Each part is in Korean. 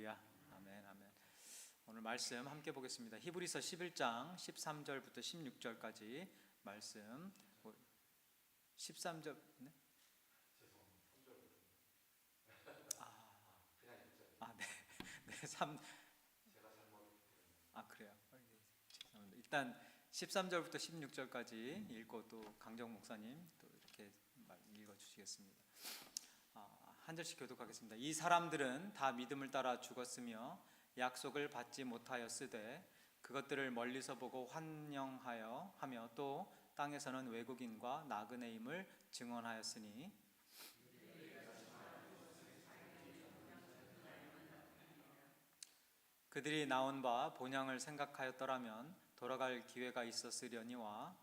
할렐루야. 아멘, 아멘. 오늘 말씀 함께 보겠습니다. 히브리서 11장 13절부터 16절까지 말씀. 13절. 네? 네. 네, 3. 그래요. 죄송합니다. 일단 13절부터 16절까지 읽고 또 강정 목사님 또 이렇게 읽어 주시겠습니다. 한 절씩 교독하겠습니다. 이 사람들은 다 믿음을 따라 죽었으며 약속을 받지 못하였으되 그것들을 멀리서 보고 환영하여 하며 또 땅에서는 외국인과 나그네임을 증언하였으니 그들이 나온 바 본향을 생각하였더라면 돌아갈 기회가 있었으려니와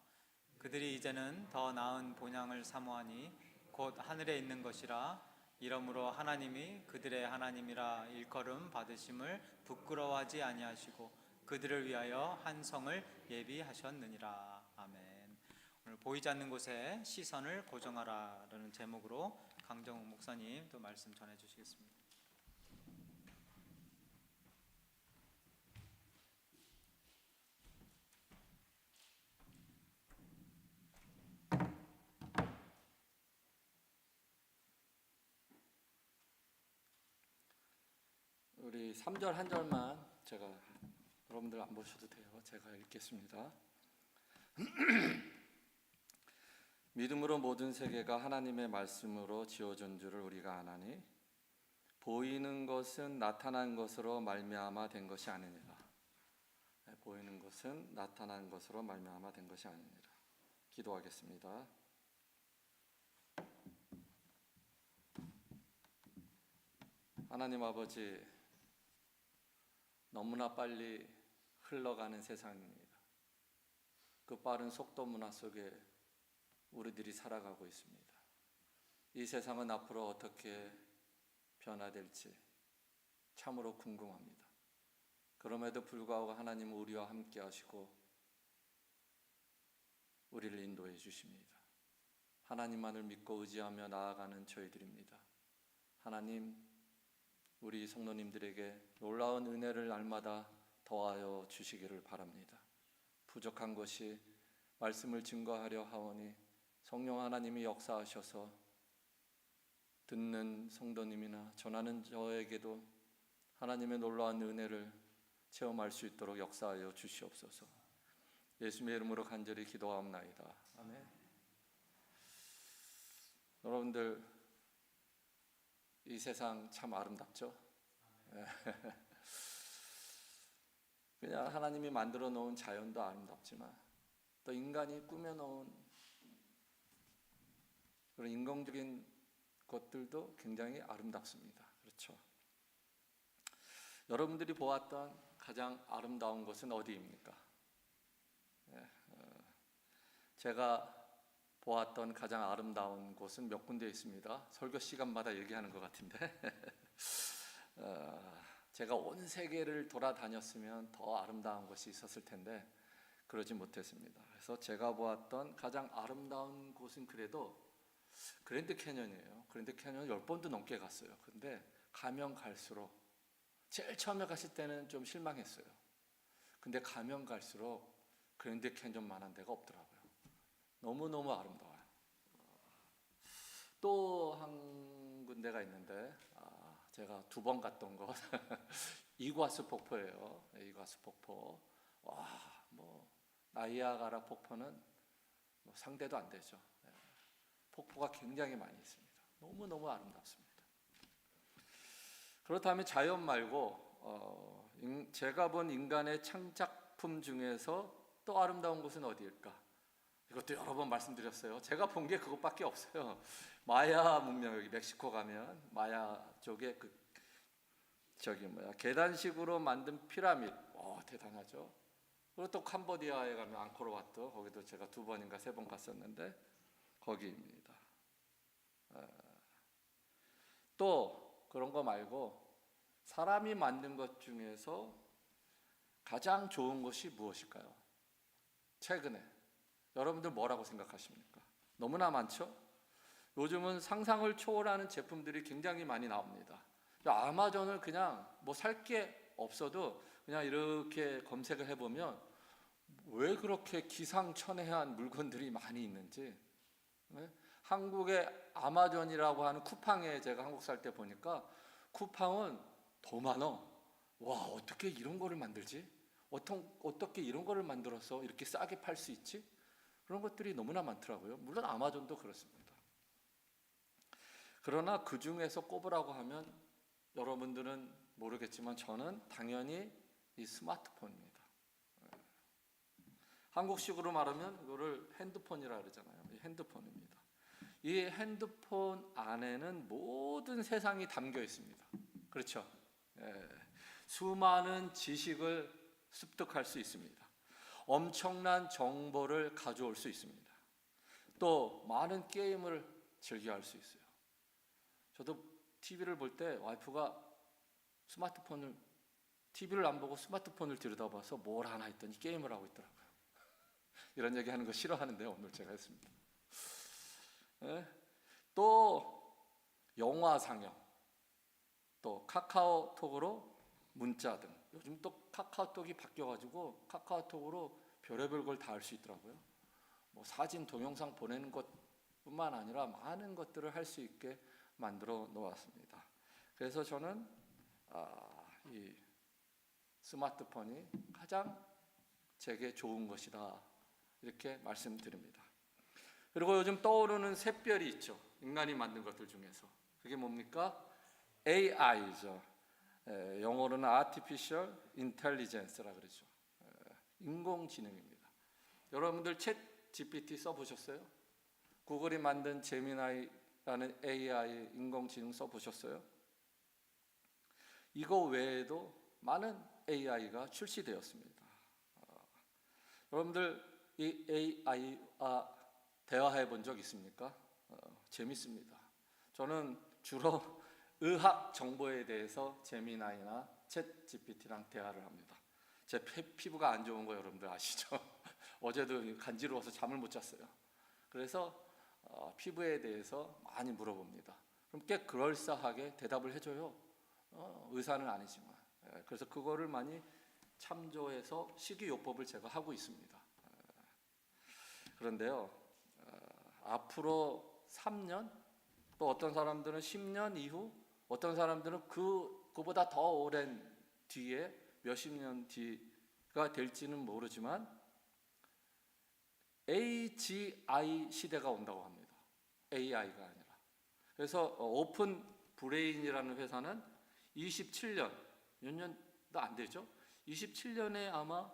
그들이 이제는 더 나은 본향을 사모하니 곧 하늘에 있는 것이라. 이러므로 하나님이 그들의 하나님이라 일컬음 받으심을 부끄러워하지 아니하시고 그들을 위하여 한 성을 예비하셨느니라. 아멘. 오늘 보이지 않는 곳에 시선을 고정하라라는 제목으로 강정욱 목사님 또 말씀 전해 주시겠습니다. 우리 3절 한 절만 제가 여러분들 안 보셔도 돼요. 제가 읽겠습니다. 믿음으로 모든 세계가 하나님의 말씀으로 지어진 줄을 우리가 아나니 보이는 것은 나타난 것으로 말미암아 된 것이 아니니라. 보이는 것은 나타난 것으로 말미암아 된 것이 아니니라. 기도하겠습니다. 하나님 아버지, 너무나 빨리 흘러가는 세상입니다. 그 빠른 속도 문화 속에 우리들이 살아가고 있습니다. 이 세상은 앞으로 어떻게 변화될지 참으로 궁금합니다. 그럼에도 불구하고 하나님은 우리와 함께 하시고 우리를 인도해 주십니다. 하나님만을 믿고 의지하며 나아가는 저희들입니다. 하나님, 우리 성도님들에게 놀라운 은혜를 날마다 더하여 주시기를 바랍니다. 부족한 것이 말씀을 증거하려 하오니 성령 하나님이 역사하셔서 듣는 성도님이나 전하는 저에게도 하나님의 놀라운 은혜를 체험할 수 있도록 역사하여 주시옵소서. 예수님의 이름으로 간절히 기도하옵나이다. 아멘. 여러분들, 이 세상 참 아름답죠? 그냥 하나님이 만들어 놓은 자연도 아름답지만 또 인간이 꾸며 놓은 그런 인공적인 것들도 굉장히 아름답습니다. 그렇죠? 여러분들이 보았던 가장 아름다운 곳은 어디입니까? 제가 보았던 가장 아름다운 곳은 몇 군데 있습니다. 설교 시간마다 얘기하는 것 같은데 제가 온 세계를 돌아다녔으면 더 아름다운 곳이 있었을 텐데 그러지 못했습니다. 그래서 제가 보았던 가장 아름다운 곳은 그래도 그랜드 캐년이에요. 그랜드 캐년 10번도 넘게 갔어요. 근데 가면 갈수록 제일 처음에 갔을 때는 좀 실망했어요. 근데 가면 갈수록 그랜드 캐년만한 데가 없더라고요. 너무너무 아름다워요. 또 한 군데가 있는데 제가 2번 갔던 곳 이과수 폭포예요. 이과수 폭포. 나이아가라 폭포는 상대도 안 되죠. 폭포가 굉장히 많이 있습니다. 너무너무 아름답습니다. 그렇다면 자연 말고 제가 본 인간의 창작품 중에서 또 아름다운 곳은 어디일까? 이것도 여러 번 말씀드렸어요. 제가 본 게 그것밖에 없어요. 마야 문명, 여기 멕시코 가면 마야 쪽에 계단식으로 만든 피라미드, 대단하죠. 그리고 또 캄보디아에 가면 앙코르와트, 거기도 제가 2번인가 3번 갔었는데 거기입니다. 또 그런 거 말고 사람이 만든 것 중에서 가장 좋은 것이 무엇일까요? 최근에 여러분들 뭐라고 생각하십니까? 너무나 많죠? 요즘은 상상을 초월하는 제품들이 굉장히 많이 나옵니다. 아마존을 그냥 뭐 살 게 없어도 그냥 이렇게 검색을 해보면 왜 그렇게 기상천외한 물건들이 많이 있는지. 네? 한국의 아마존이라고 하는 쿠팡에 제가 한국 살 때 보니까 쿠팡은 더 많아. 와, 어떻게 이런 거를 만들지? 어떻게 이런 거를 만들어서 이렇게 싸게 팔 수 있지? 그런 것들이 너무나 많더라고요. 물론 아마존도 그렇습니다. 그러나 그 중에서 꼽으라고 하면 여러분들은 모르겠지만 저는 당연히 이 스마트폰입니다. 한국식으로 말하면 이거를 핸드폰이라 그러잖아요. 이 핸드폰입니다. 이 핸드폰 안에는 모든 세상이 담겨 있습니다. 그렇죠? 예. 수많은 지식을 습득할 수 있습니다. 엄청난 정보를 가져올 수 있습니다. 또 많은 게임을 즐겨할 수 있어요. 저도 TV를 볼 때 와이프가 TV를 안 보고 스마트폰을 들여다봐서 뭘 하나 했더니 게임을 하고 있더라고요. 이런 얘기 하는 거 싫어하는데요. 오늘 제가 했습니다. 예? 또 영화 상영, 또 카카오톡으로 문자 등. 요즘 또 카카오톡이 바뀌어가지고 카카오톡으로 별의별 걸 다 할 수 있더라고요. 뭐 사진, 동영상 보내는 것뿐만 아니라 많은 것들을 할 수 있게 만들어 놓았습니다. 그래서 저는 이 스마트폰이 가장 제게 좋은 것이다 이렇게 말씀드립니다. 그리고 요즘 떠오르는 샛별이 있죠. 인간이 만든 것들 중에서. 그게 뭡니까? AI죠. 영어로는 Artificial Intelligence라 그러죠. 인공지능입니다. 여러분들 챗 GPT 써보셨어요? 구글이 만든 제미나이라는 AI 인공지능 써보셨어요? 이거 외에도 많은 AI가 출시되었습니다. 여러분들 이 AI와 대화해 본 적 있습니까? 재밌습니다. 저는 주로 의학 정보에 대해서 제미나이나 챗 GPT랑 대화를 합니다. 제 피부가 안 좋은 거 여러분들 아시죠? 어제도 간지러워서 잠을 못 잤어요. 그래서 피부에 대해서 많이 물어봅니다. 그럼 꽤 그럴싸하게 대답을 해줘요. 의사는 아니지만. 그래서 그거를 많이 참조해서 식이요법을 제가 하고 있습니다. 그런데요, 앞으로 3년, 또 어떤 사람들은 10년 이후, 어떤 사람들은 그보다 더 오랜 뒤에 몇십 년 뒤가 될지는 모르지만 AGI 시대가 온다고 합니다. AI가 아니라. 그래서 오픈 브레인이라는 회사는 27년, 몇 년도 안 되죠? 27년에 아마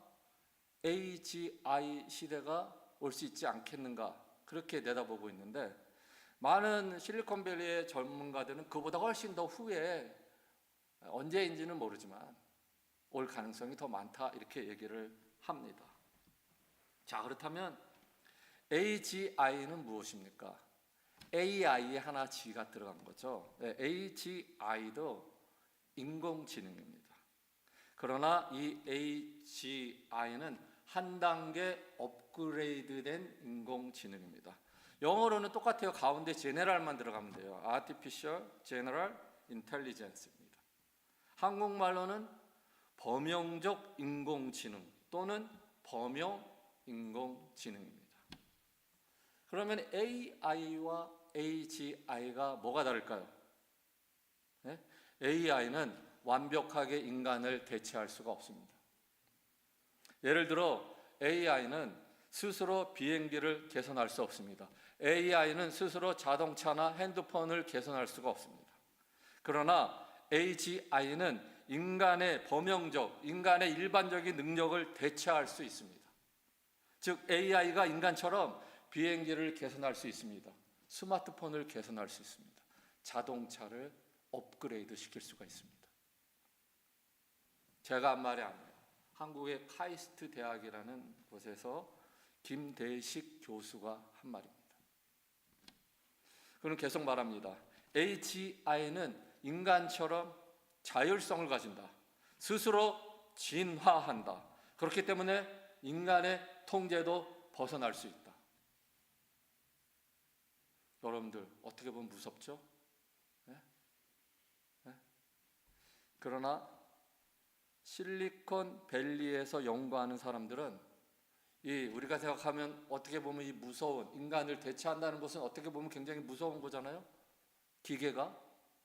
AGI 시대가 올 수 있지 않겠는가 그렇게 내다보고 있는데 많은 실리콘밸리의 전문가들은 그보다 훨씬 더 후에 언제인지는 모르지만 올 가능성이 더 많다 이렇게 얘기를 합니다. 자, 그렇다면 AGI는 무엇입니까? AI에 하나 G가 들어간 거죠. 네, AGI도 인공지능입니다. 그러나 이 AGI는 한 단계 업그레이드된 인공지능입니다. 영어로는 똑같아요. 가운데 제네럴만 들어가면 돼요. Artificial General Intelligence입니다. 한국말로는 범용적 인공지능 또는 범용 인공지능입니다. 그러면 AI와 AGI가 뭐가 다를까요? 네? AI는 완벽하게 인간을 대체할 수가 없습니다. 예를 들어 AI는 스스로 비행기를 개선할 수 없습니다. AI는 스스로 자동차나 핸드폰을 개선할 수가 없습니다. 그러나 AGI는 인간의 범용적, 인간의 일반적인 능력을 대체할 수 있습니다. 즉 AI가 인간처럼 비행기를 개선할 수 있습니다. 스마트폰을 개선할 수 있습니다. 자동차를 업그레이드 시킬 수가 있습니다. 제가 한 말이 아니에요. 한국의 카이스트 대학이라는 곳에서 김대식 교수가 한 말입니다. 그는 계속 말합니다. AGI는 인간처럼 자율성을 가진다. 스스로 진화한다. 그렇기 때문에 인간의 통제도 벗어날 수 있다. 여러분들 어떻게 보면 무섭죠? 네? 네? 그러나 실리콘밸리에서 연구하는 사람들은 우리가 생각하면 어떻게 보면 이 무서운 인간을 대체한다는 것은 어떻게 보면 굉장히 무서운 거잖아요. 기계가.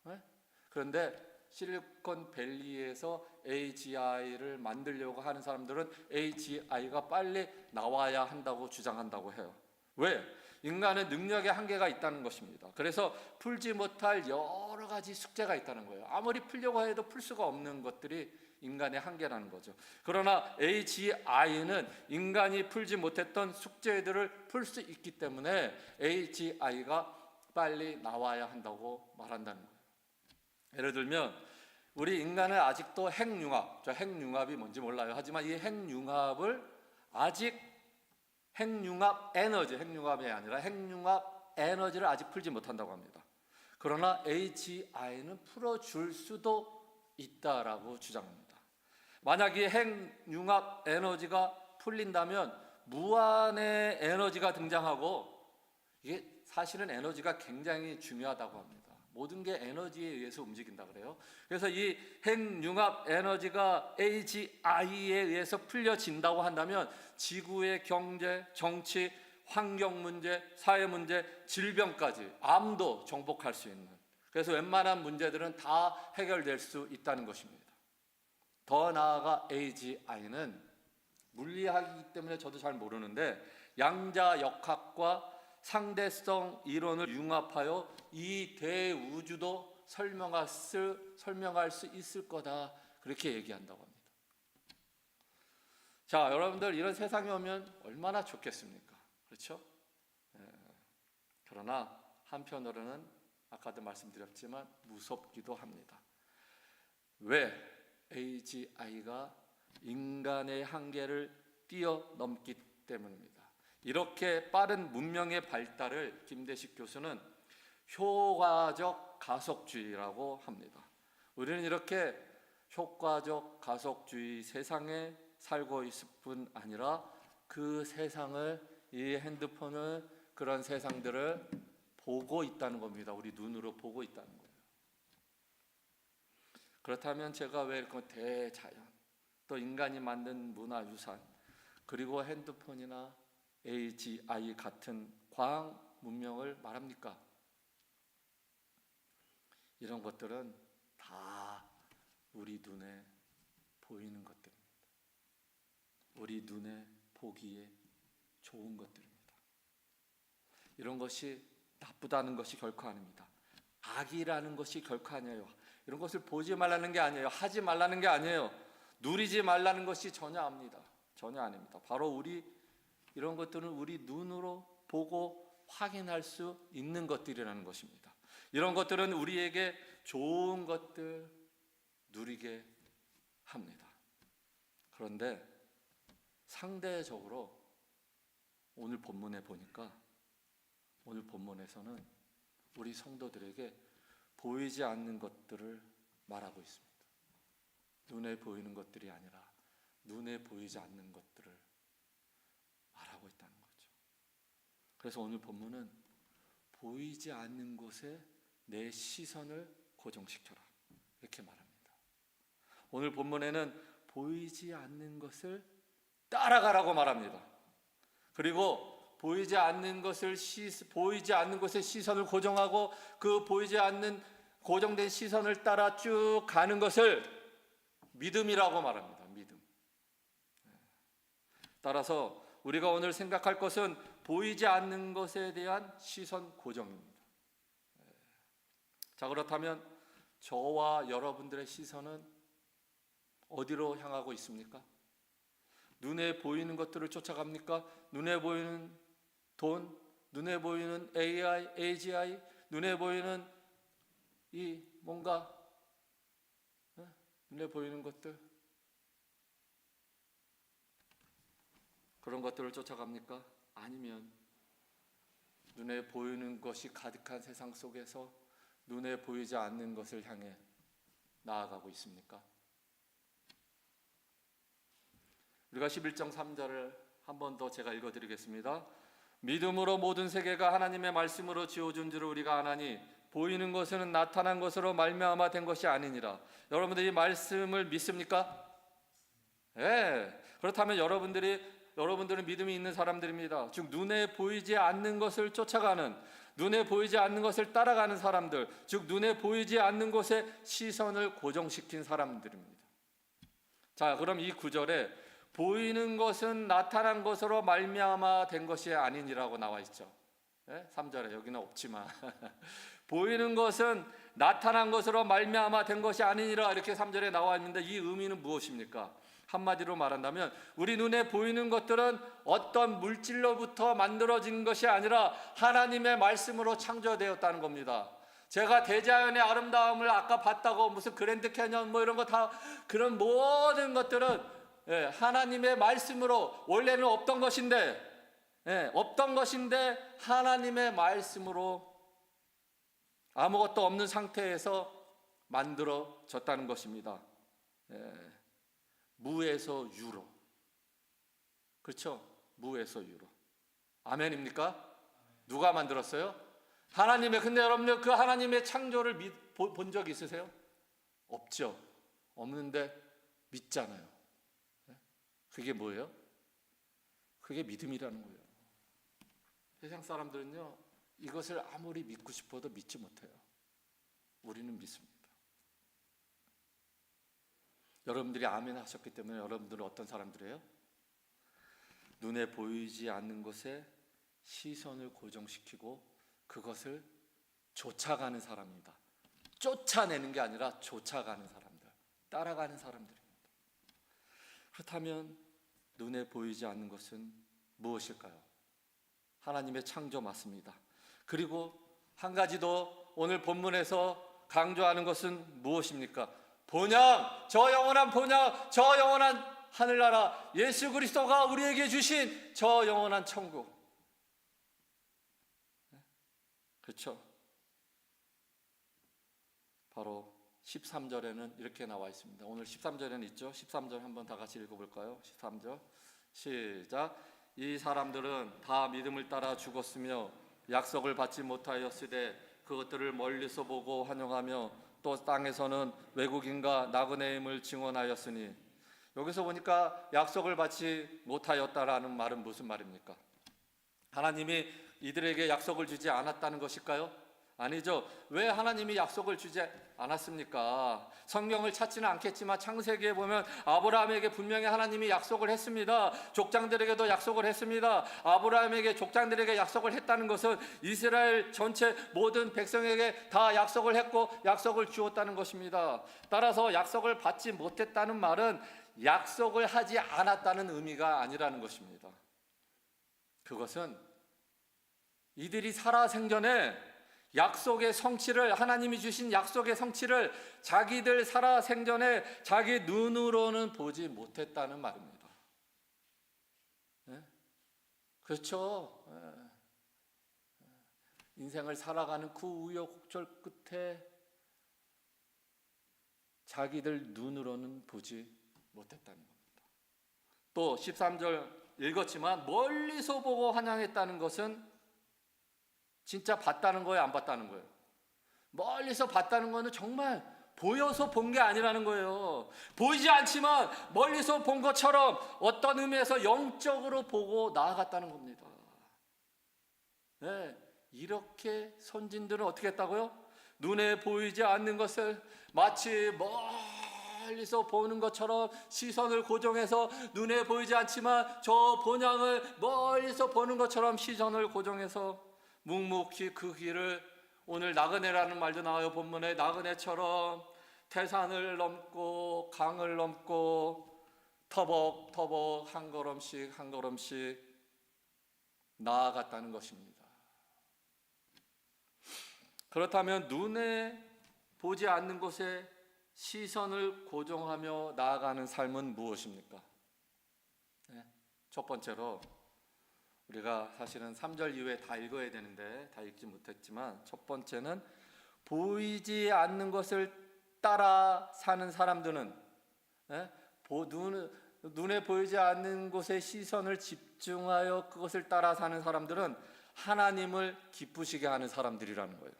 네? 그런데 실리콘밸리에서 AGI를 만들려고 하는 사람들은 AGI가 빨리 나와야 한다고 주장한다고 해요. 왜? 인간은 능력의 한계가 있다는 것입니다. 그래서 풀지 못할 여러 가지 숙제가 있다는 거예요. 아무리 풀려고 해도 풀 수가 없는 것들이 인간의 한계라는 거죠. 그러나 AGI는 인간이 풀지 못했던 숙제들을 풀 수 있기 때문에 AGI가 빨리 나와야 한다고 말한다는 거예요. 예를 들면 우리 인간은 아직도 핵융합, 저 핵융합이 뭔지 몰라요. 하지만 이 핵융합을 아직 핵융합 에너지, 핵융합이 아니라 핵융합 에너지를 아직 풀지 못한다고 합니다. 그러나 AGI는 풀어줄 수도 있다라고 주장합니다. 만약 이 핵융합 에너지가 풀린다면 무한의 에너지가 등장하고, 이게 사실은 에너지가 굉장히 중요하다고 합니다. 모든 게 에너지에 의해서 움직인다 그래요. 그래서 이 핵융합 에너지가 AGI에 의해서 풀려진다고 한다면 지구의 경제, 정치, 환경 문제, 사회 문제, 질병까지, 암도 정복할 수 있는, 그래서 웬만한 문제들은 다 해결될 수 있다는 것입니다. 더 나아가 AGI는 물리학이기 때문에 저도 잘 모르는데 양자역학과 상대성 이론을 융합하여 이 대우주도 설명할 수 있을 거다, 그렇게 얘기한다고 합니다. 자, 여러분들 이런 세상이 오면 얼마나 좋겠습니까? 그렇죠? 그러나 한편으로는 아까도 말씀드렸지만 무섭기도 합니다. 왜? AGI가 인간의 한계를 뛰어넘기 때문입니다. 이렇게 빠른 문명의 발달을 김대식 교수는 효과적 가속주의라고 합니다. 우리는 이렇게 효과적 가속주의 세상에 살고 있을 뿐 아니라 그 세상을, 이 핸드폰을, 그런 세상들을 보고 있다는 겁니다. 우리 눈으로 보고 있다는 거예요. 그렇다면 제가 왜 이렇게 대자연, 또 인간이 만든 문화유산, 그리고 핸드폰이나 AGI 같은 과학 문명을 말합니까? 이런 것들은 다 우리 눈에 보이는 것들입니다. 우리 눈에 보기에 좋은 것들입니다. 이런 것이 나쁘다는 것이 결코 아닙니다. 악이라는 것이 결코 아니에요. 이런 것을 보지 말라는 게 아니에요. 하지 말라는 게 아니에요. 누리지 말라는 것이 전혀 아닙니다. 바로 이런 것들은 우리 눈으로 보고 확인할 수 있는 것들이라는 것입니다. 이런 것들은 우리에게 좋은 것들 누리게 합니다. 그런데 상대적으로 오늘 본문에 보니까, 오늘 본문에서는 우리 성도들에게 보이지 않는 것들을 말하고 있습니다. 눈에 보이는 것들이 아니라 눈에 보이지 않는 것들을 말하고 있다는 거죠. 그래서 오늘 본문은 보이지 않는 곳에 내 시선을 고정시켜라, 이렇게 말합니다. 오늘 본문에는 보이지 않는 것을 따라가라고 말합니다. 그리고 보이지 않는 것에 시선을 고정하고 그 보이지 않는 고정된 시선을 따라 쭉 가는 것을 믿음이라고 말합니다. 믿음. 따라서 우리가 오늘 생각할 것은 보이지 않는 것에 대한 시선 고정입니다. 자, 그렇다면 저와 여러분들의 시선은 어디로 향하고 있습니까? 눈에 보이는 것들을 쫓아갑니까? 눈에 보이는 돈, 눈에 보이는 AI, AGI, 눈에 보이는 이 뭔가 눈에 보이는 것들, 그런 것들을 쫓아갑니까? 아니면 눈에 보이는 것이 가득한 세상 속에서 눈에 보이지 않는 것을 향해 나아가고 있습니까? 우리가 11장 3절을 한 번 더 제가 읽어드리겠습니다. 믿음으로 모든 세계가 하나님의 말씀으로 지어준 줄을 우리가 아나니 보이는 것은 나타난 것으로 말미암아 된 것이 아니니라. 여러분들이 말씀을 믿습니까? 예. 그렇다면 여러분들은 믿음이 있는 사람들입니다. 즉 눈에 보이지 않는 것을 쫓아가는, 눈에 보이지 않는 것을 따라가는 사람들, 즉 눈에 보이지 않는 것에 시선을 고정시킨 사람들입니다. 자, 그럼 이 구절에 보이는 것은 나타난 것으로 말미암아 된 것이 아니니라고 나와 있죠. 3절에 여기는 없지만 보이는 것은 나타난 것으로 말미암아 된 것이 아니니라 이렇게 3절에 나와 있는데 이 의미는 무엇입니까? 한마디로 말한다면 우리 눈에 보이는 것들은 어떤 물질로부터 만들어진 것이 아니라 하나님의 말씀으로 창조되었다는 겁니다. 제가 대자연의 아름다움을 아까 봤다고 무슨 그랜드 캐년 뭐 이런 거 다 그런 모든 것들은 하나님의 말씀으로 원래는 없던 것인데 하나님의 말씀으로 아무것도 없는 상태에서 만들어졌다는 것입니다. 무에서 유로. 그렇죠? 무에서 유로. 아멘입니까? 누가 만들었어요? 하나님의. 근데 여러분들 그 하나님의 창조를 본 적 있으세요? 없죠. 없는데 믿잖아요. 그게 뭐예요? 그게 믿음이라는 거예요. 세상 사람들은요, 이것을 아무리 믿고 싶어도 믿지 못해요. 우리는 믿습니다. 여러분들이 아멘 하셨기 때문에 여러분들은 어떤 사람들이에요? 눈에 보이지 않는 것에 시선을 고정시키고 그것을 쫓아가는 사람입니다. 쫓아내는 게 아니라 쫓아가는 사람들, 따라가는 사람들입니다. 그렇다면 눈에 보이지 않는 것은 무엇일까요? 하나님의 창조 맞습니다. 그리고 한 가지 더 오늘 본문에서 강조하는 것은 무엇입니까? 본향, 저 영원한 본향, 저 영원한 하늘나라, 예수 그리스도가 우리에게 주신 저 영원한 천국. 그렇죠? 바로 13절에는 이렇게 나와 있습니다. 오늘 13절에는 있죠? 13절 한번 다 같이 읽어볼까요? 13절 시작. 이 사람들은 다 믿음을 따라 죽었으며 약속을 받지 못하였으되 그것들을 멀리서 보고 환영하며 또 땅에서는 외국인과 나그네임을 증언하였으니. 여기서 보니까 약속을 받지 못하였다라는 말은 무슨 말입니까? 하나님이 이들에게 약속을 주지 않았다는 것일까요? 아니죠. 왜 하나님이 약속을 주지 않았습니까? 성경을 찾지는 않겠지만 창세기에 보면 아브라함에게 분명히 하나님이 약속을 했습니다. 족장들에게도 약속을 했습니다. 아브라함에게 족장들에게 약속을 했다는 것은 이스라엘 전체 모든 백성에게 다 약속을 했고 약속을 주었다는 것입니다. 따라서 약속을 받지 못했다는 말은 약속을 하지 않았다는 의미가 아니라는 것입니다. 그것은 이들이 살아생전에 약속의 성취를, 하나님이 주신 약속의 성취를 자기들 살아생전에 자기 눈으로는 보지 못했다는 말입니다. 그렇죠. 인생을 살아가는 그 우여곡절 끝에 자기들 눈으로는 보지 못했다는 겁니다. 또 13절 읽었지만 멀리서 보고 환영했다는 것은 진짜 봤다는 거예요, 안 봤다는 거예요? 멀리서 봤다는 거는 정말 보여서 본 게 아니라는 거예요. 보이지 않지만 멀리서 본 것처럼 어떤 의미에서 영적으로 보고 나아갔다는 겁니다. 이렇게 선진들은 어떻게 했다고요? 눈에 보이지 않는 것을 마치 멀리서 보는 것처럼 시선을 고정해서 눈에 보이지 않지만 저 본향을 멀리서 보는 것처럼 시선을 고정해서 묵묵히 그 길을, 오늘 나그네라는 말도 나와요. 본문에 나그네처럼 태산을 넘고 강을 넘고 터벅터벅 한 걸음씩 한 걸음씩 나아갔다는 것입니다. 그렇다면 눈에 보지 않는 곳에 시선을 고정하며 나아가는 삶은 무엇입니까? 첫 번째로 우리가 사실은 3절 이후에 다 읽어야 되는데 다 읽지 못했지만, 첫 번째는 보이지 않는 것을 따라 사는 사람들은, 눈에 보이지 않는 곳에 시선을 집중하여 그것을 따라 사는 사람들은 하나님을 기쁘시게 하는 사람들이라는 거예요.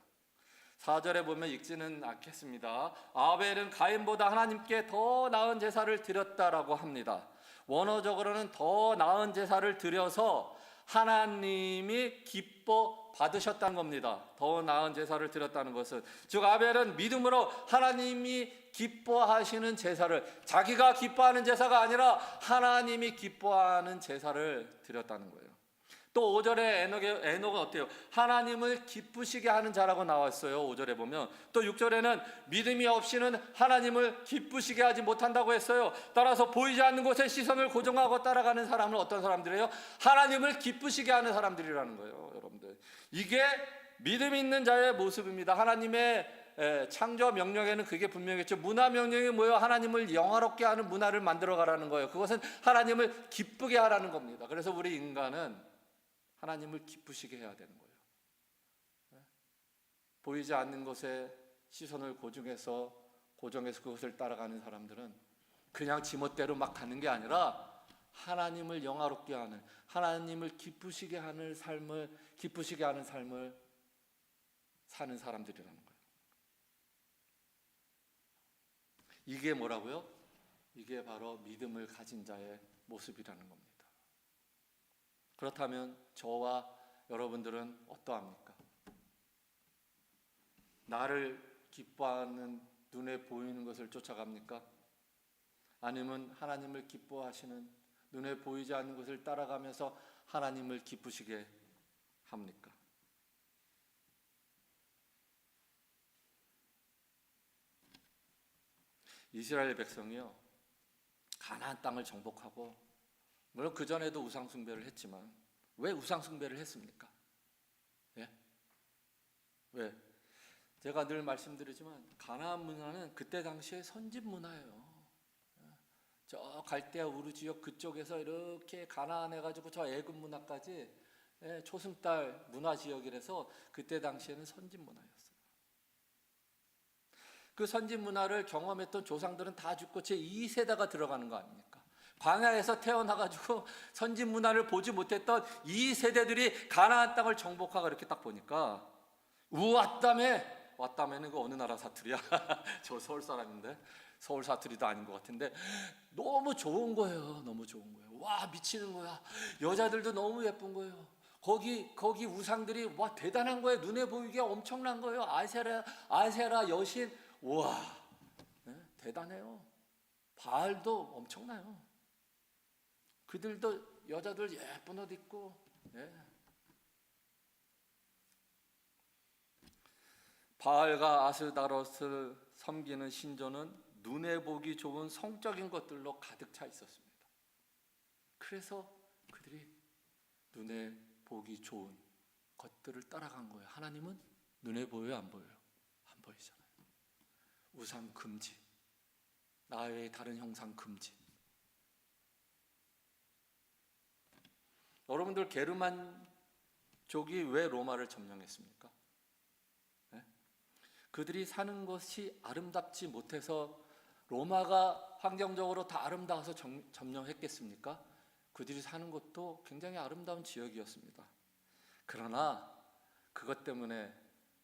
4절에 보면 읽지는 않겠습니다. 아벨은 가인보다 하나님께 더 나은 제사를 드렸다라고 합니다. 원어적으로는 더 나은 제사를 드려서 하나님이 기뻐 받으셨다는 겁니다. 더 나은 제사를 드렸다는 것은, 즉 아벨은 믿음으로 하나님이 기뻐하시는 제사를, 자기가 기뻐하는 제사가 아니라 하나님이 기뻐하는 제사를 드렸다는 거예요. 또 5절에 에녹은 어때요? 하나님을 기쁘시게 하는 자라고 나왔어요. 5절에 보면. 또 6절에는 믿음이 없이는 하나님을 기쁘시게 하지 못한다고 했어요. 따라서 보이지 않는 곳에 시선을 고정하고 따라가는 사람은 어떤 사람들이에요? 하나님을 기쁘시게 하는 사람들이라는 거예요. 여러분들, 이게 믿음 있는 자의 모습입니다. 하나님의 창조 명령에는 그게 분명했죠. 문화 명령이 뭐예요? 하나님을 영화롭게 하는 문화를 만들어 가라는 거예요. 그것은 하나님을 기쁘게 하라는 겁니다. 그래서 우리 인간은 하나님을 기쁘시게 해야 되는 거예요. 보이지 않는 것에 시선을 고정해서 그것을 따라가는 사람들은 그냥 지멋대로 막 가는 게 아니라 하나님을 영화롭게 하는, 하나님을 기쁘시게 하는 삶을 사는 사람들이라는 거예요. 이게 뭐라고요? 이게 바로 믿음을 가진 자의 모습이라는 겁니다. 그렇다면 저와 여러분들은 어떠합니까? 나를 기뻐하는 눈에 보이는 것을 쫓아갑니까? 아니면 하나님을 기뻐하시는 눈에 보이지 않는 것을 따라가면서 하나님을 기쁘시게 합니까? 이스라엘 백성이요, 가나안 땅을 정복하고, 물론 그 전에도 우상 숭배를 했지만 왜 우상 숭배를 했습니까? 예? 왜? 제가 늘 말씀드리지만 가나안 문화는 그때 당시에 선진 문화예요. 저 갈대아 우르 지역 그쪽에서 이렇게 가나안해 가지고 저 애굽 문화까지 초승달 문화 지역이라서 그때 당시에는 선진 문화였어요. 그 선진 문화를 경험했던 조상들은 다 죽고 제 2세대가 들어가는 거 아닙니까? 광야에서 태어나가지고 선진 문화를 보지 못했던 이 세대들이 가나안 땅을 정복하고 이렇게 딱 보니까 왔다매는 그 어느 나라 사투리야? 저 서울 사람인데, 서울 사투리도 아닌 것 같은데 너무 좋은 거예요. 너무 좋은 거예요. 와, 미치는 거야. 여자들도 너무 예쁜 거예요. 거기 우상들이 와 대단한 거예요. 눈에 보이게 엄청난 거예요. 아세라 여신, 와, 대단해요. 바알도 엄청나요. 그들도 여자들 예쁜 옷 입고, 바알과 아스다롯을 섬기는 신전은 눈에 보기 좋은 성적인 것들로 가득 차 있었습니다. 그래서 그들이 눈에 보기 좋은 것들을 따라간 거예요. 하나님은 눈에 보여요, 안 보여요? 안 보이잖아요. 우상 금지, 나 외에 다른 형상 금지. 여러분들, 게르만족이 왜 로마를 점령했습니까? 그들이 사는 것이 아름답지 못해서 로마가 환경적으로 다 아름다워서 점령했겠습니까? 그들이 사는 것도 굉장히 아름다운 지역이었습니다. 그러나 그것 때문에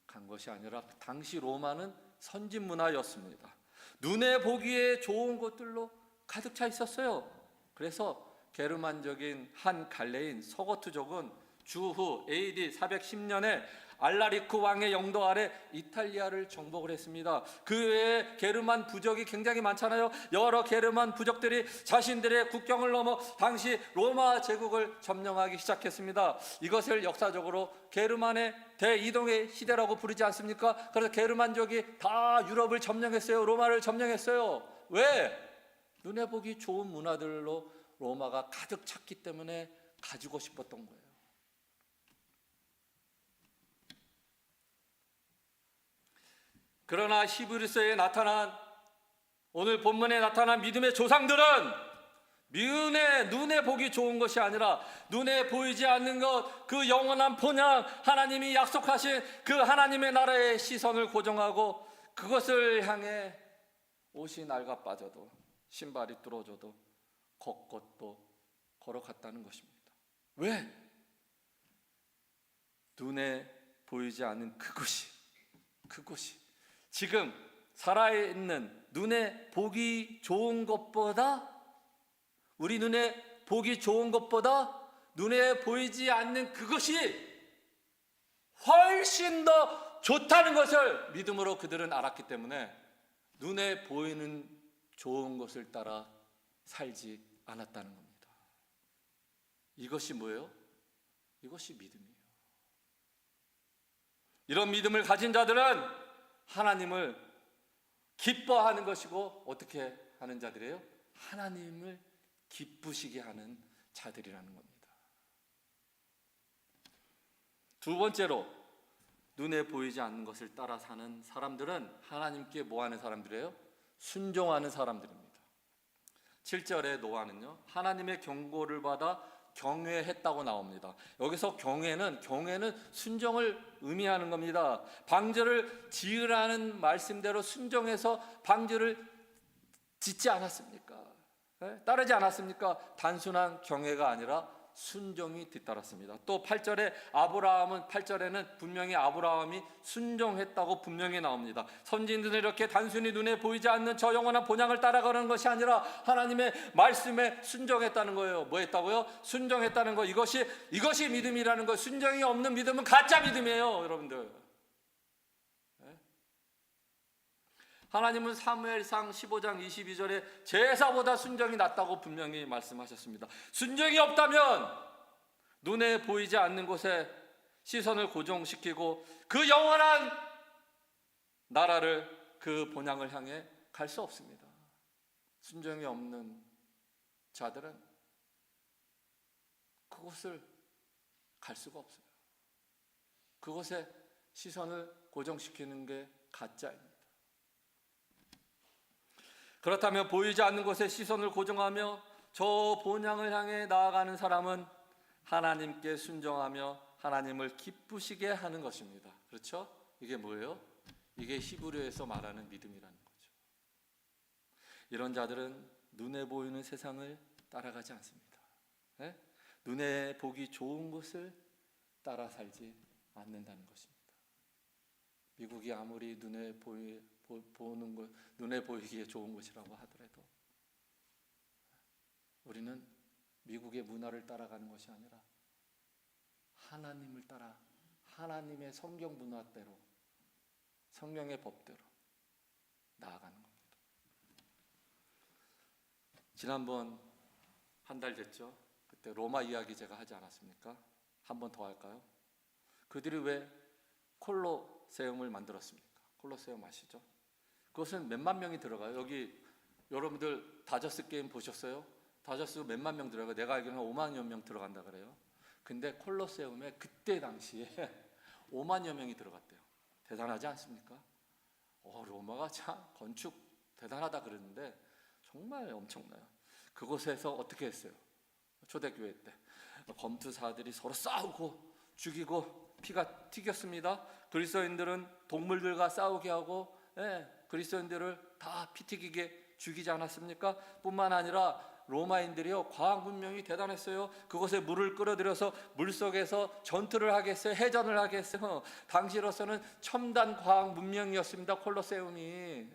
간 것이 아니라 당시 로마는 선진 문화였습니다. 눈에 보기에 좋은 것들로 가득 차 있었어요. 그래서 게르만적인 한 갈래인 서거트족은 주후 AD 410년에 알라리쿠 왕의 영도 아래 이탈리아를 정복을 했습니다. 그 외에 게르만 부족이 굉장히 많잖아요. 여러 게르만 부족들이 자신들의 국경을 넘어 당시 로마 제국을 점령하기 시작했습니다. 이것을 역사적으로 게르만의 대이동의 시대라고 부르지 않습니까? 그래서 게르만족이 다 유럽을 점령했어요. 로마를 점령했어요. 왜? 눈에 보기 좋은 문화들로 로마가 가득 찼기 때문에 가지고 싶었던 거예요. 그러나 히브리서에 나타난, 오늘 본문에 나타난 믿음의 조상들은 눈에 보기 좋은 것이 아니라 눈에 보이지 않는 것, 그 영원한 본향, 하나님이 약속하신 그 하나님의 나라에 시선을 고정하고 그것을 향해 옷이 낡아 빠져도 신발이 뚫어져도 걷것도 걸어갔다는 것입니다. 왜? 눈에 보이지 않는 그것이 그곳이 지금 살아있는 눈에 보기 좋은 것보다, 우리 눈에 보기 좋은 것보다 눈에 보이지 않는 그것이 훨씬 더 좋다는 것을 믿음으로 그들은 알았기 때문에 눈에 보이는 좋은 것을 따라 살지 않았다는 겁니다. 이것이 뭐예요? 이것이 믿음이에요. 이런 믿음을 가진 자들은 하나님을 기뻐하는 것이고, 어떻게 하는 자들이에요? 하나님을 기쁘시게 하는 자들이라는 겁니다. 두 번째로, 눈에 보이지 않는 것을 따라 사는 사람들은 하나님께 뭐 하는 사람들이에요? 순종하는 사람들입니다. 7절에 노아는요, 하나님의 경고를 받아 경외했다고 나옵니다. 여기서 경외는 순종을 의미하는 겁니다. 방주를 지으라는 말씀대로 순종해서 방주를 짓지 않았습니까? 따르지 않았습니까? 단순한 경외가 아니라 순종이 뒤따랐습니다. 또 8절에는 분명히 아브라함이 순종했다고 분명히 나옵니다. 선지자들은 이렇게 단순히 눈에 보이지 않는 저 영원한 본향을 따라가는 것이 아니라 하나님의 말씀에 순종했다는 거예요. 뭐 했다고요? 순종했다는 거. 이것이 믿음이라는 거. 순종이 없는 믿음은 가짜 믿음이에요, 여러분들. 하나님은 사무엘상 15장 22절에 제사보다 순종이 낫다고 분명히 말씀하셨습니다. 순종이 없다면 눈에 보이지 않는 곳에 시선을 고정시키고 그 영원한 나라를, 그 본향을 향해 갈 수 없습니다. 순종이 없는 자들은 그곳을 갈 수가 없어요. 그곳에 시선을 고정시키는 게 가짜입니다. 그렇다면 보이지 않는 곳에 시선을 고정하며 저 본향을 향해 나아가는 사람은 하나님께 순종하며 하나님을 기쁘시게 하는 것입니다. 그렇죠? 이게 뭐예요? 이게 히브리어에서 말하는 믿음이라는 거죠. 이런 자들은 눈에 보이는 세상을 따라가지 않습니다. 눈에 보기 좋은 것을 따라 살지 않는다는 것입니다. 미국이 아무리 눈에 보이기에 좋은 곳이라고 하더라도 우리는 미국의 문화를 따라가는 것이 아니라 하나님을 따라, 하나님의 성경 문화대로, 성령의 법대로 나아가는 겁니다. 지난번 한 달 됐죠? 그때 로마 이야기 제가 하지 않았습니까? 한 번 더 할까요? 그들이 왜 콜로세움을 만들었습니까? 콜로세움 아시죠? 그것은 몇만 명이 들어가요. 여기 여러분들 다저스 게임 보셨어요? 다저스 몇만 명 들어가요. 내가 알기로는 5만여 명 들어간다 그래요. 근데 콜로세움에 그때 당시에 5만여 명이 들어갔대요. 대단하지 않습니까? 로마가 참 건축 대단하다 그랬는데 정말 엄청나요. 그곳에서 어떻게 했어요? 초대교회 때 검투사들이 서로 싸우고 죽이고 피가 튀겼습니다. 그리스도인들은 동물들과 싸우게 하고 그리스도인들을 다 피 튀기게 죽이지 않았습니까? 뿐만 아니라 로마인들이요, 과학 문명이 대단했어요. 그곳에 물을 끌어들여서 물속에서 전투를 하게 했어요. 해전을 하게 했어요. 당시로서는 첨단 과학 문명이었습니다. 콜로세움이.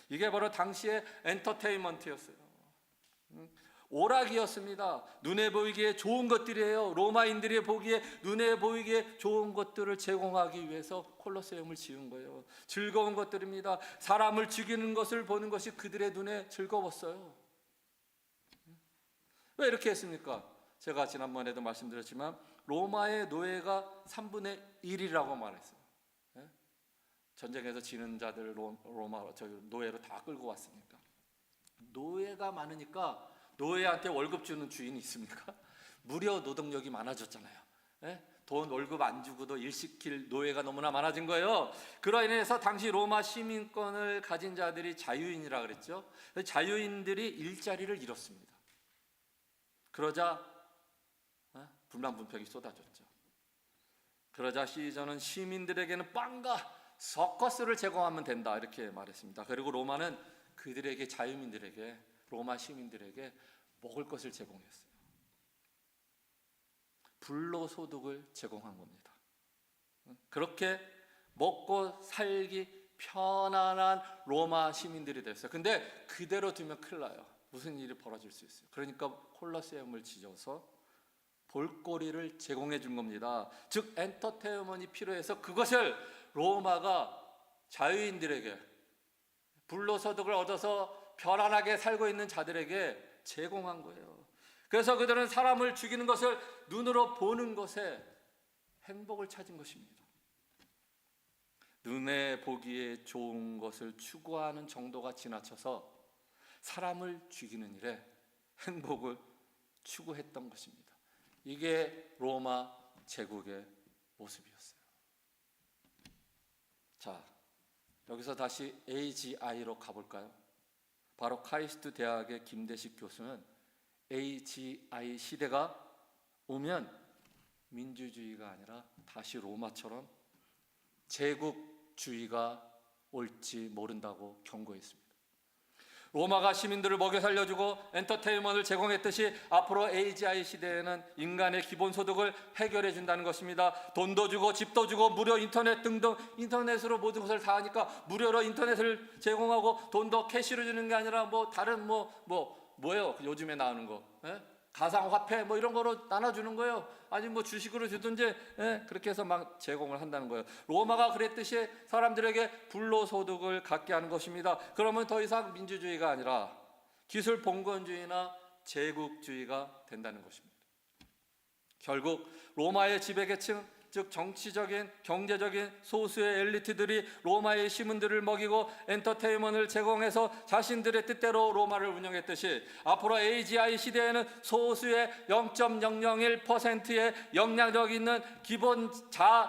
이게 바로 당시의 엔터테인먼트였어요. 오락이었습니다. 눈에 보이기에 좋은 것들이에요. 로마인들이 보기에 눈에 보이기에 좋은 것들을 제공하기 위해서 콜로세움을 지은 거예요. 즐거운 것들입니다. 사람을 죽이는 것을 보는 것이 그들의 눈에 즐거웠어요. 왜 이렇게 했습니까? 제가 지난번에도 말씀드렸지만 로마의 노예가 3분의 1이라고 말했어요. 전쟁에서 지는 자들 로마 노예로 다 끌고 왔으니까. 노예가 많으니까 노예한테 월급 주는 주인이 있습니까? 무료 노동력이 많아졌잖아요. 돈 월급 안 주고도 일 시킬 노예가 너무나 많아진 거예요. 그로 인해서 당시 로마 시민권을 가진 자들이 자유인이라 그랬죠. 자유인들이 일자리를 잃었습니다. 그러자 불만분평이 쏟아졌죠. 그러자 시저는 시민들에게는 빵과 서커스를 제공하면 된다 이렇게 말했습니다. 그리고 로마는 그들에게, 자유민들에게, 로마 시민들에게 먹을 것을 제공했어요. 불로소득을 제공한 겁니다. 그렇게 먹고 살기 편안한 로마 시민들이 됐어요. 근데 그대로 두면 큰일 나요. 무슨 일이 벌어질 수 있어요. 그러니까 콜로세움을 지어서 볼거리를 제공해 준 겁니다. 즉 엔터테인먼트가 필요해서 그것을 로마가 자유인들에게, 불로소득을 얻어서 편안하게 살고 있는 자들에게 제공한 거예요. 그래서 그들은 사람을 죽이는 것을 눈으로 보는 것에 행복을 찾은 것입니다. 눈에 보기에 좋은 것을 추구하는 정도가 지나쳐서 사람을 죽이는 일에 행복을 추구했던 것입니다. 이게 로마 제국의 모습이었어요. 자, 여기서 다시 AGI로 가볼까요? 바로 카이스트 대학의 김대식 교수는 AGI 시대가 오면 민주주의가 아니라 다시 로마처럼 제국주의가 올지 모른다고 경고했습니다. 로마가 시민들을 먹여 살려주고 엔터테인먼트를 제공했듯이 앞으로 AGI 시대에는 인간의 기본소득을 해결해 준다는 것입니다. 돈도 주고 집도 주고 무료 인터넷 등등, 인터넷으로 모든 것을 다 하니까 무료로 인터넷을 제공하고 돈도 캐시로 주는 게 아니라 다른 뭐예요? 요즘에 나오는 거, 가상화폐 이런 거로 나눠주는 거예요. 아니 주식으로 주든지, 그렇게 해서 막 제공을 한다는 거예요. 로마가 그랬듯이 사람들에게 불로소득을 갖게 하는 것입니다. 그러면 더 이상 민주주의가 아니라 기술 봉건주의나 제국주의가 된다는 것입니다. 결국 로마의 지배계층, 즉 정치적인, 경제적인 소수의 엘리트들이 로마의 시민들을 먹이고 엔터테인먼트를 제공해서 자신들의 뜻대로 로마를 운영했듯이 앞으로 AGI 시대에는 소수의 0.001%의 영향력 있는 기본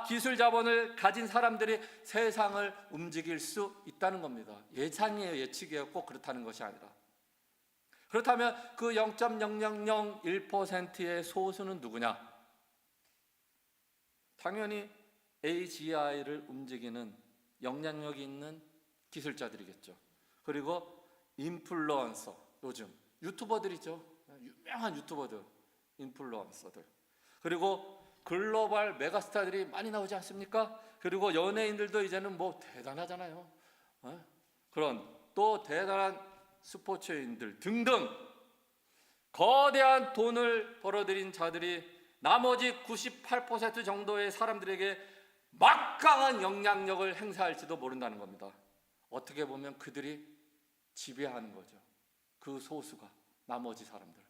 기술 자본을 가진 사람들이 세상을 움직일 수 있다는 겁니다. 예상이에요. 예측이에요. 꼭 그렇다는 것이 아니라. 그렇다면 그 0.0001%의 소수는 누구냐? 당연히 AGI를 움직이는 영향력 있는 기술자들이겠죠. 그리고 인플루언서, 요즘 유튜버들이죠. 유명한 유튜버들, 인플루언서들. 그리고 글로벌 메가스타들이 많이 나오지 않습니까? 그리고 연예인들도 이제는 대단하잖아요. 그런 또 대단한 스포츠인들 등등 거대한 돈을 벌어들인 자들이 나머지 98% 정도의 사람들에게 막강한 영향력을 행사할지도 모른다는 겁니다. 어떻게 보면 그들이 지배하는 거죠. 그 소수가, 나머지 사람들.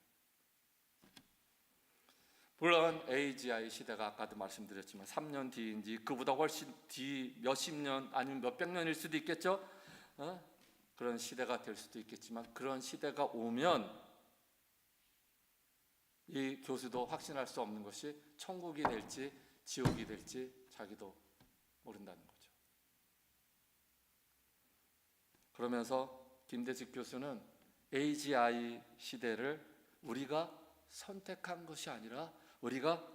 물론 AGI 시대가 아까도 말씀드렸지만 3년 뒤인지 그보다 훨씬 뒤 몇십 년 아니면 몇백 년일 수도 있겠죠. 그런 시대가 될 수도 있겠지만 그런 시대가 오면 이 교수도 확신할 수 없는 것이 천국이 될지 지옥이 될지 자기도 모른다는 거죠. 그러면서 김대식 교수는 AGI 시대를 우리가 선택한 것이 아니라 우리가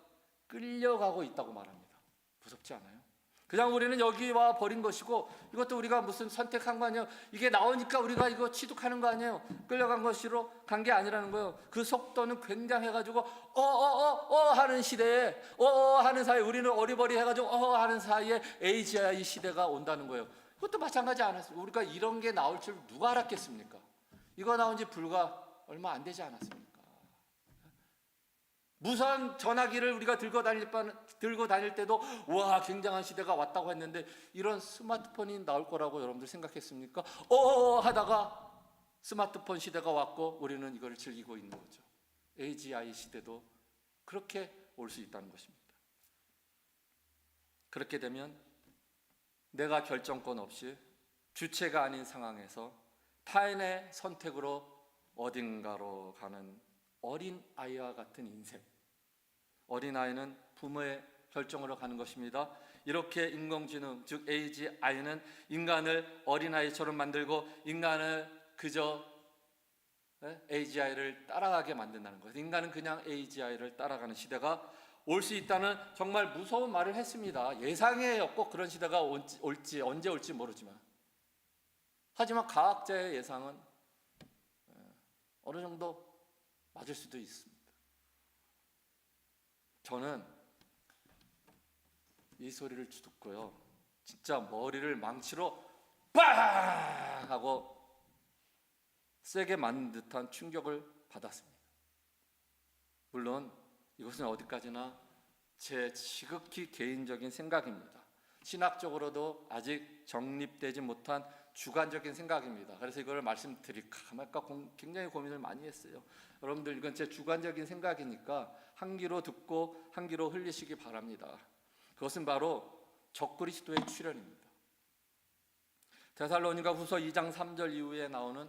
끌려가고 있다고 말합니다. 무섭지 않아요? 그냥 우리는 여기 와 버린 것이고 이것도 우리가 무슨 선택한 거 아니에요. 이게 나오니까 우리가 이거 취득하는 거 아니에요. 끌려간 것으로 간 게 아니라는 거예요. 그 속도는 굉장해가지고 하는 시대에 하는 사이에 우리는 어리버리해가지고 하는 사이에 AGI 시대가 온다는 거예요. 그것도 마찬가지 않았어요. 우리가 이런 게 나올 줄 누가 알았겠습니까? 이거 나온 지 불과 얼마 안 되지 않았습니까? 무선 전화기를 우리가 들고 다닐 때도 와 굉장한 시대가 왔다고 했는데 이런 스마트폰이 나올 거라고 여러분들 생각했습니까? 하다가 스마트폰 시대가 왔고 우리는 이걸 즐기고 있는 거죠. AGI 시대도 그렇게 올 수 있다는 것입니다. 그렇게 되면 내가 결정권 없이 주체가 아닌 상황에서 타인의 선택으로 어딘가로 가는 어린 아이와 같은 인생. 어린 아이는 부모의 결정으로 가는 것입니다. 이렇게 인공지능 즉 AGI는 인간을 어린 아이처럼 만들고 인간을 그저 AGI를 따라가게 만든다는 거예요. 인간은 그냥 AGI를 따라가는 시대가 올 수 있다는 정말 무서운 말을 했습니다. 예상이에요. 꼭 그런 시대가 올지 언제 올지 모르지만 하지만 과학자의 예상은 어느 정도 맞을 수도 있습니다. 저는 이 소리를 듣고요. 진짜 머리를 망치로 빵 하고 세게 맞는 듯한 충격을 받았습니다. 물론 이것은 어디까지나 제 지극히 개인적인 생각입니다. 신학적으로도 아직 정립되지 못한 주관적인 생각입니다. 그래서 이걸 말씀드릴까 말까 굉장히 고민을 많이 했어요. 여러분들 이건 제 주관적인 생각이니까 한 귀로 듣고 한 귀로 흘리시기 바랍니다. 그것은 바로 적그리스도의 출현입니다. 데살로니가 후서 2장 3절 이후에 나오는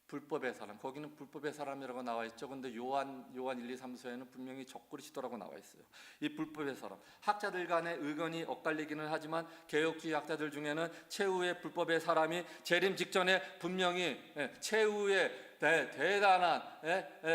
불법의 사람, 거기는 불법의 사람이라고 나와 있죠. 근데 요한 1, 2, 3서에는 분명히 적그리스도라고 나와 있어요. 이 불법의 사람, 학자들 간의 의견이 엇갈리기는 하지만 개혁주의 학자들 중에는 최후의 불법의 사람이 재림 직전에 분명히 최후의 대단한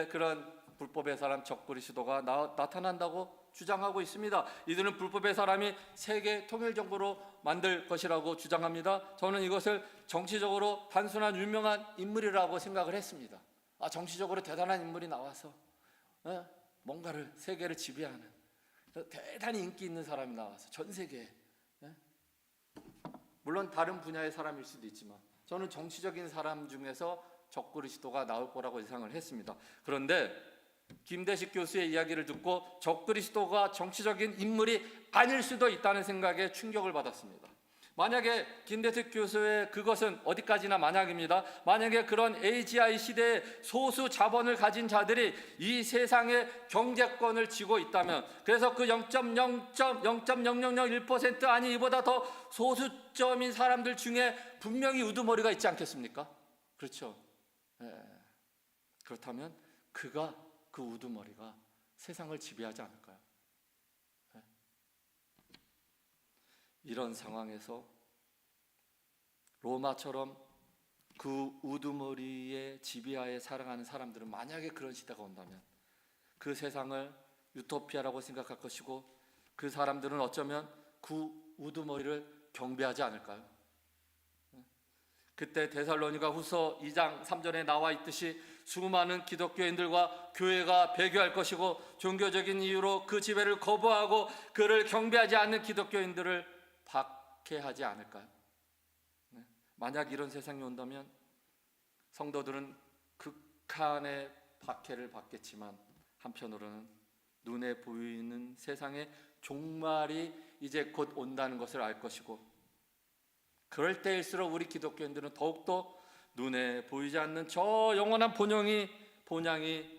그런 불법의 사람 적그리스도가 나타난다고 주장하고 있습니다. 이들은 불법의 사람이 세계 통일 정부로 만들 것이라고 주장합니다. 저는 이것을 정치적으로 단순한 유명한 인물이라고 생각을 했습니다. 정치적으로 대단한 인물이 나와서 뭔가를 세계를 지배하는 대단히 인기 있는 사람이 나와서 전 세계에, 물론 다른 분야의 사람일 수도 있지만 저는 정치적인 사람 중에서 적그리스도가 나올 거라고 예상을 했습니다. 그런데 김대식 교수의 이야기를 듣고 적그리스도가 정치적인 인물이 아닐 수도 있다는 생각에 충격을 받았습니다. 만약에 김대식 교수의 그것은 어디까지나 만약입니다. 만약에 그런 AGI 시대의 소수 자본을 가진 자들이 이 세상의 경제권을 쥐고 있다면, 그래서 그 0.00001% 아니 이보다 더 소수점인 사람들 중에 분명히 우두머리가 있지 않겠습니까? 그렇죠. 그렇다면 그 우두머리가 세상을 지배하지 않을까요? 이런 상황에서 로마처럼 그 우두머리의 지배하에 살아가는 사람들은 만약에 그런 시대가 온다면 그 세상을 유토피아라고 생각할 것이고 그 사람들은 어쩌면 그 우두머리를 경배하지 않을까요? 그때 데살로니가 후서 2장 3절에 나와 있듯이 수많은 기독교인들과 교회가 배교할 것이고 종교적인 이유로 그 지배를 거부하고 그를 경배하지 않는 기독교인들을 박해하지 않을까요? 만약 이런 세상이 온다면 성도들은 극한의 박해를 받겠지만 한편으로는 눈에 보이는 세상의 종말이 이제 곧 온다는 것을 알 것이고, 그럴 때일수록 우리 기독교인들은 더욱더 눈에 보이지 않는 저 영원한 본향이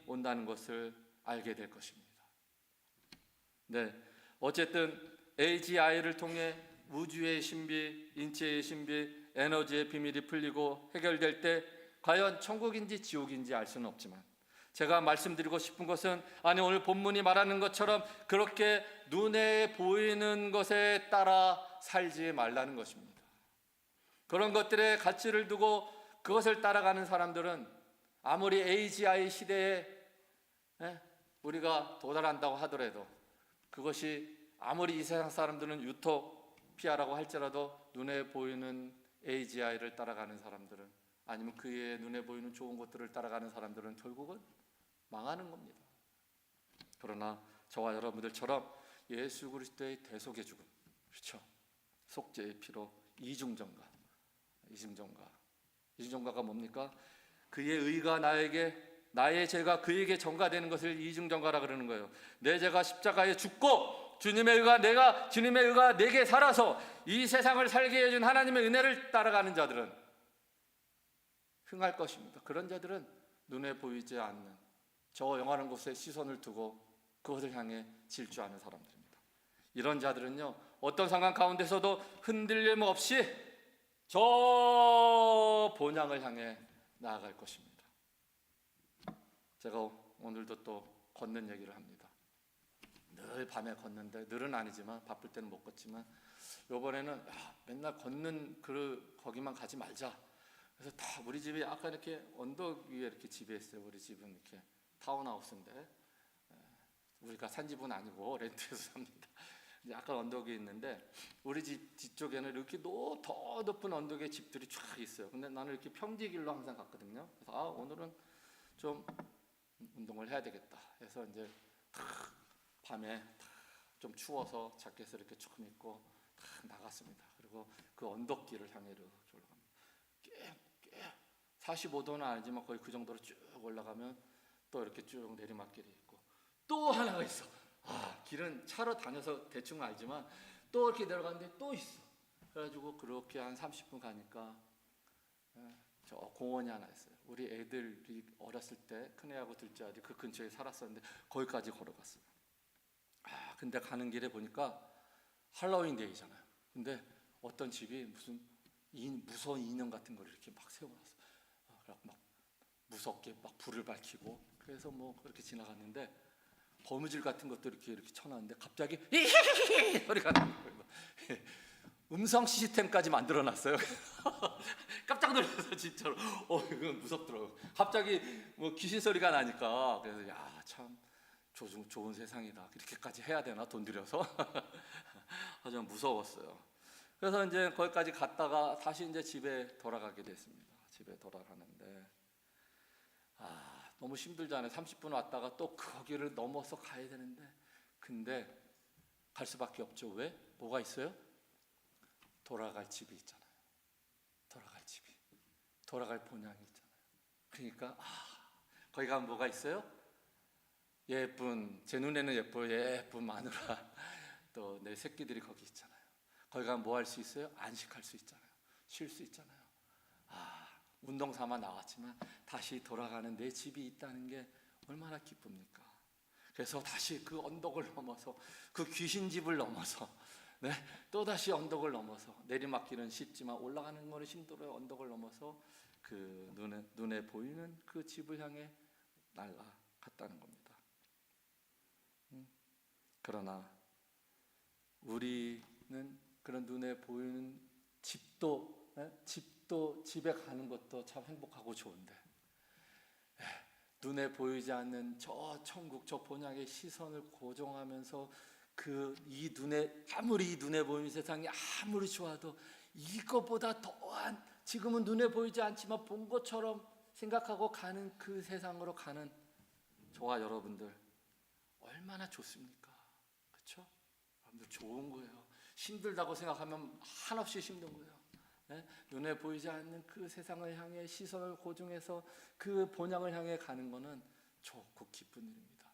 온다는 것을 알게 될 것입니다. 어쨌든 AGI를 통해 우주의 신비, 인체의 신비, 에너지의 비밀이 풀리고 해결될 때 과연 천국인지 지옥인지 알 수는 없지만 제가 말씀드리고 싶은 것은 오늘 본문이 말하는 것처럼 그렇게 눈에 보이는 것에 따라 살지 말라는 것입니다. 그런 것들의 가치를 두고 그것을 따라가는 사람들은 아무리 AGI 시대에 우리가 도달한다고 하더라도, 그것이 아무리 이 세상 사람들은 유토피아라고 할지라도 눈에 보이는 AGI를 따라가는 사람들은, 아니면 그의 눈에 보이는 좋은 것들을 따라가는 사람들은 결국은 망하는 겁니다. 그러나 저와 여러분들처럼 예수 그리스도의 대속의 죽음, 그렇죠, 속죄의 피로 이중전가가 뭡니까? 그의 의가 나의 죄가 그에게 전가되는 것을 이중전가라 그러는 거예요. 내 죄가 십자가에 죽고 주님의 의가 내게 살아서 이 세상을 살게 해준 하나님의 은혜를 따라가는 자들은 흥할 것입니다. 그런 자들은 눈에 보이지 않는 저 영원한 곳에 시선을 두고 그것을 향해 질주하는 사람들입니다. 이런 자들은요, 어떤 상황 가운데서도 흔들림 없이 저 본향을 향해 나아갈 것입니다. 제가 오늘도 또 걷는 얘기를 합니다. 늘 밤에 걷는데, 늘은 아니지만 바쁠 때는 못 걷지만 이번에는 맨날 걷는 거기만 가지 말자. 그래서 다 우리 집이 아까 이렇게 언덕 위에 이렇게 집이 있어요. 우리 집은 이렇게 타운하우스인데 우리가 산 집은 아니고 렌트해서 삽니다. 약간 언덕이 있는데 우리 집 뒤쪽에는 이렇게 더 높은 언덕에 집들이 쫙 있어요. 근데 나는 이렇게 평지길로 항상 갔거든요. 그래서 오늘은 좀 운동을 해야 되겠다 해서 이제 밤에 좀 추워서 자켓을 이렇게 조금 입고 나갔습니다. 그리고 그 언덕길을 향해 이렇게 올라갑니다. 꽤 45도는 아니지만 거의 그 정도로 쭉 올라가면 또 이렇게 쭉 내리막길이 있고 또 하나가 있어. 길은 차로 다녀서 대충 알지만 또 이렇게 내려가는데 또 있어. 그래가지고 그렇게 한 30분 가니까 저 공원이 하나 있어요. 우리 애들이 어렸을 때 큰애하고 둘째 아들이 그 근처에 살았었는데 거기까지 걸어갔어요. 근데 가는 길에 보니까 할로윈 데이잖아요. 근데 어떤 집이 무슨 무서운 인형 같은 걸 이렇게 막 세워놨어. 그래서 막 무섭게 막 불을 밝히고 그래서 뭐 그렇게 지나갔는데 거무줄 같은 것도 이렇게 쳐놨는데 갑자기 히히히히 소리가 나는 거예요. 음성 시스템까지 만들어놨어요. 깜짝 놀라서 진짜로. 이건 무섭더라고. 갑자기 뭐 귀신 소리가 나니까 그래서 참 좋은 세상이다. 이렇게까지 해야 되나 돈 들여서 아주 무서웠어요. 그래서 이제 거기까지 갔다가 다시 이제 집에 돌아가게 됐습니다. 집에 돌아가는데 너무 힘들잖아요. 30분 왔다가 또 거기를 넘어서 가야 되는데 근데 갈 수밖에 없죠. 왜? 뭐가 있어요? 돌아갈 집이 있잖아요. 돌아갈 집이. 돌아갈 본향이 있잖아요. 그러니까 거기 가면 뭐가 있어요? 예쁜, 제 눈에는 예쁜 마누라 또 내 새끼들이 거기 있잖아요. 거기 가면 뭐 할 수 있어요? 안식할 수 있잖아요. 쉴 수 있잖아요. 운동 삼아 나왔지만 다시 돌아가는 내 집이 있다는 게 얼마나 기쁩니까? 그래서 다시 그 언덕을 넘어서 그 귀신집을 넘어서 또다시 언덕을 넘어서 내리막길은 쉽지만 올라가는 거는 힘들어요. 언덕을 넘어서 그 눈에 보이는 그 집을 향해 날아갔다는 겁니다. 그러나 우리는 그런 눈에 보이는 집에 가는 것도 참 행복하고 좋은데 눈에 보이지 않는 저 천국, 저 본향의 시선을 고정하면서 아무리 이 눈에 보이는 세상이 아무리 좋아도 이것보다 더한 지금은 눈에 보이지 않지만 본 것처럼 생각하고 가는 그 세상으로 가는 저와 여러분들 얼마나 좋습니까? 그렇죠? 여러분들 좋은 거예요. 힘들다고 생각하면 한없이 힘든 거예요. 눈에 보이지 않는 그 세상을 향해 시선을 고정해서 그 본향을 향해 가는 것은 좋고 기쁜 일입니다.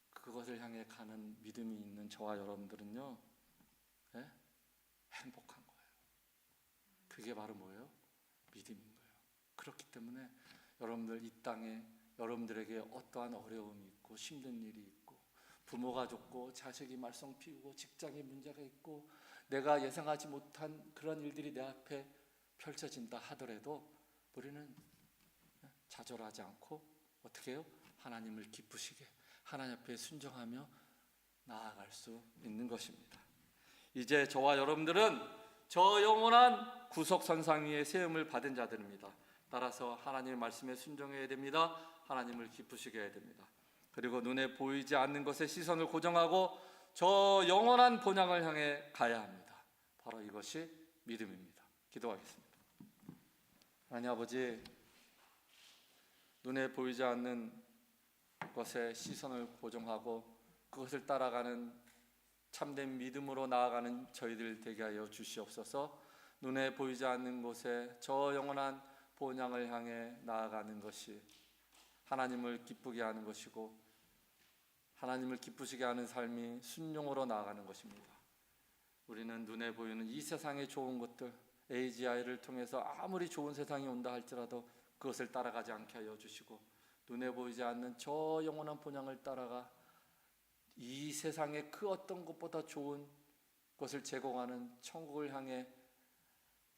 그것을 향해 가는 믿음이 있는 저와 여러분들은요 행복한 거예요. 그게 바로 뭐예요? 믿음인 거예요. 그렇기 때문에 여러분들 이 땅에 여러분들에게 어떠한 어려움이 있고 힘든 일이 있고 부모가 죽고 자식이 말썽 피우고 직장에 문제가 있고 내가 예상하지 못한 그런 일들이 내 앞에 펼쳐진다 하더라도 우리는 좌절하지 않고 어떻게 해요? 하나님을 기쁘시게 하나님 앞에 순종하며 나아갈 수 있는 것입니다. 이제 저와 여러분들은 저 영원한 구속선상 위에 세움을 받은 자들입니다. 따라서 하나님의 말씀에 순종해야 됩니다. 하나님을 기쁘시게 해야 됩니다. 그리고 눈에 보이지 않는 것에 시선을 고정하고 저 영원한 본향을 향해 가야 합니다. 바로 이것이 믿음입니다. 기도하겠습니다. 하나님 아버지, 눈에 보이지 않는 것에 시선을 고정하고 그것을 따라가는 참된 믿음으로 나아가는 저희들 되게 하여 주시옵소서. 눈에 보이지 않는 곳에 저 영원한 본향을 향해 나아가는 것이 하나님을 기쁘게 하는 것이고 하나님을 기쁘시게 하는 삶이 순종으로 나아가는 것입니다. 우리는 눈에 보이는 이 세상의 좋은 것들, AGI를 통해서 아무리 좋은 세상이 온다 할지라도 그것을 따라가지 않게 하여 주시고 눈에 보이지 않는 저 영원한 본향을 따라가 이 세상의 그 어떤 것보다 좋은 것을 제공하는 천국을 향해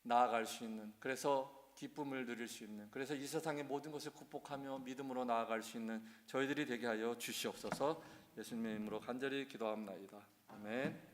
나아갈 수 있는, 그래서 기쁨을 누릴 수 있는, 그래서 이 세상의 모든 것을 극복하며 믿음으로 나아갈 수 있는 저희들이 되게 하여 주시옵소서. 예수님의 이름으로 간절히 기도합나이다. 아멘.